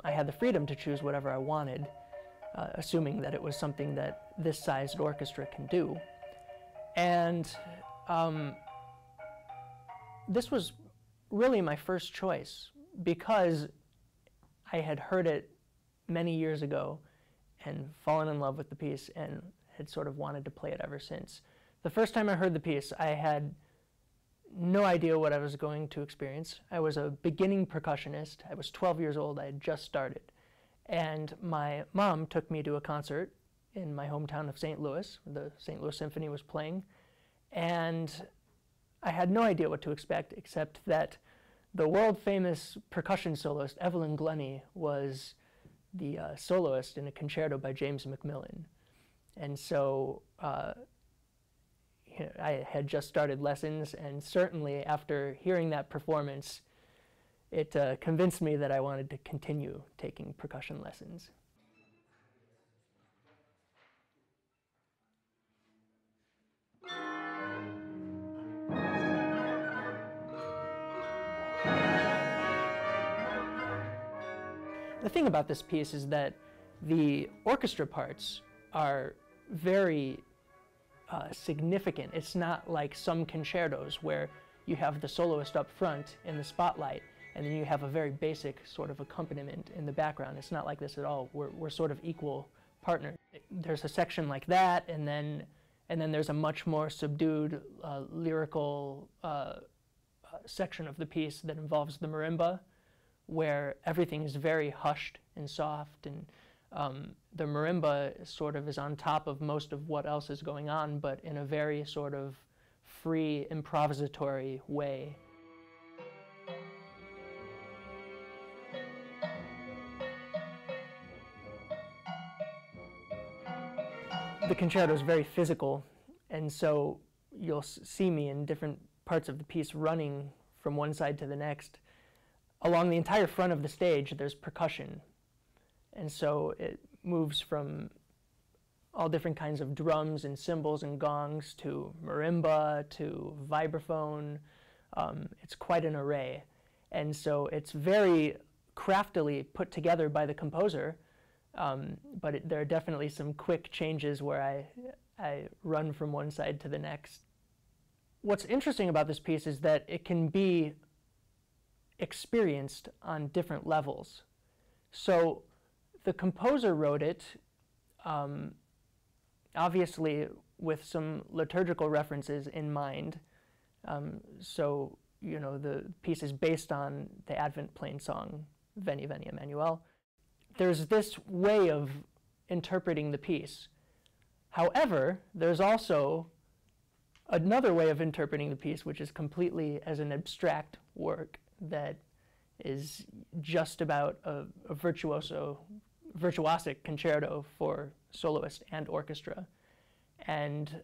I had the freedom to choose whatever I wanted, assuming that it was something that this sized orchestra can do. And this was really my first choice because I had heard it many years ago and fallen in love with the piece and had sort of wanted to play it ever since. The first time I heard the piece, I had no idea what I was going to experience. I was a beginning percussionist. I was 12 years old. I had just started. And my mom took me to a concert in my hometown of St. Louis. The St. Louis Symphony was playing. And I had no idea what to expect, except that the world-famous percussion soloist Evelyn Glennie was the soloist in a concerto by James MacMillan. And so I had just started lessons, and certainly after hearing that performance, it convinced me that I wanted to continue taking percussion lessons. The thing about this piece is that the orchestra parts are very significant. It's not like some concertos where you have the soloist up front in the spotlight and then you have a very basic sort of accompaniment in the background. It's not like this at all. We're sort of equal partners. There's a section like that, and then there's a much more subdued lyrical section of the piece that involves the marimba, where everything is very hushed and soft, and the marimba sort of is on top of most of what else is going on, but in a very sort of free, improvisatory way. The concerto is very physical, and so you'll see me in different parts of the piece running from one side to the next. Along the entire front of the stage, there's percussion, and so it moves from all different kinds of drums and cymbals and gongs to marimba to vibraphone. It's quite an array, and so it's very craftily put together by the composer, but there are definitely some quick changes where I run from one side to the next. What's interesting about this piece is that it can be experienced on different levels. So the composer wrote it obviously with some liturgical references in mind. So, you know, the piece is based on the Advent plain song, Veni, Veni, Emmanuel. There's this way of interpreting the piece. However, there's also another way of interpreting the piece, which is completely as an abstract work that is just about a virtuosic concerto for soloist and orchestra. And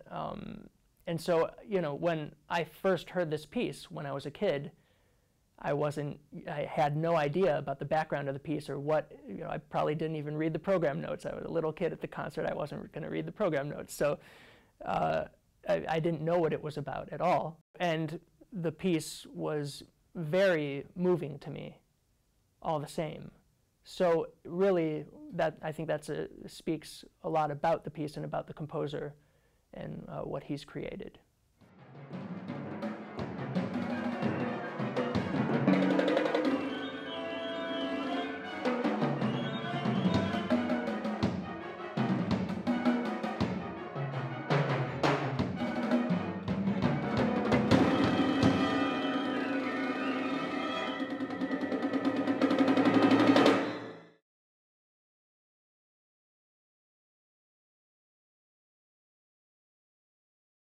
so, you know, when I first heard this piece when I was a kid, I had no idea about the background of the piece or what, you know, I probably didn't even read the program notes. I was a little kid at the concert. I wasn't going to read the program notes. So I didn't know what it was about at all. And the piece was very moving to me all the same. So really, I think that speaks a lot about the piece and about the composer and what he's created.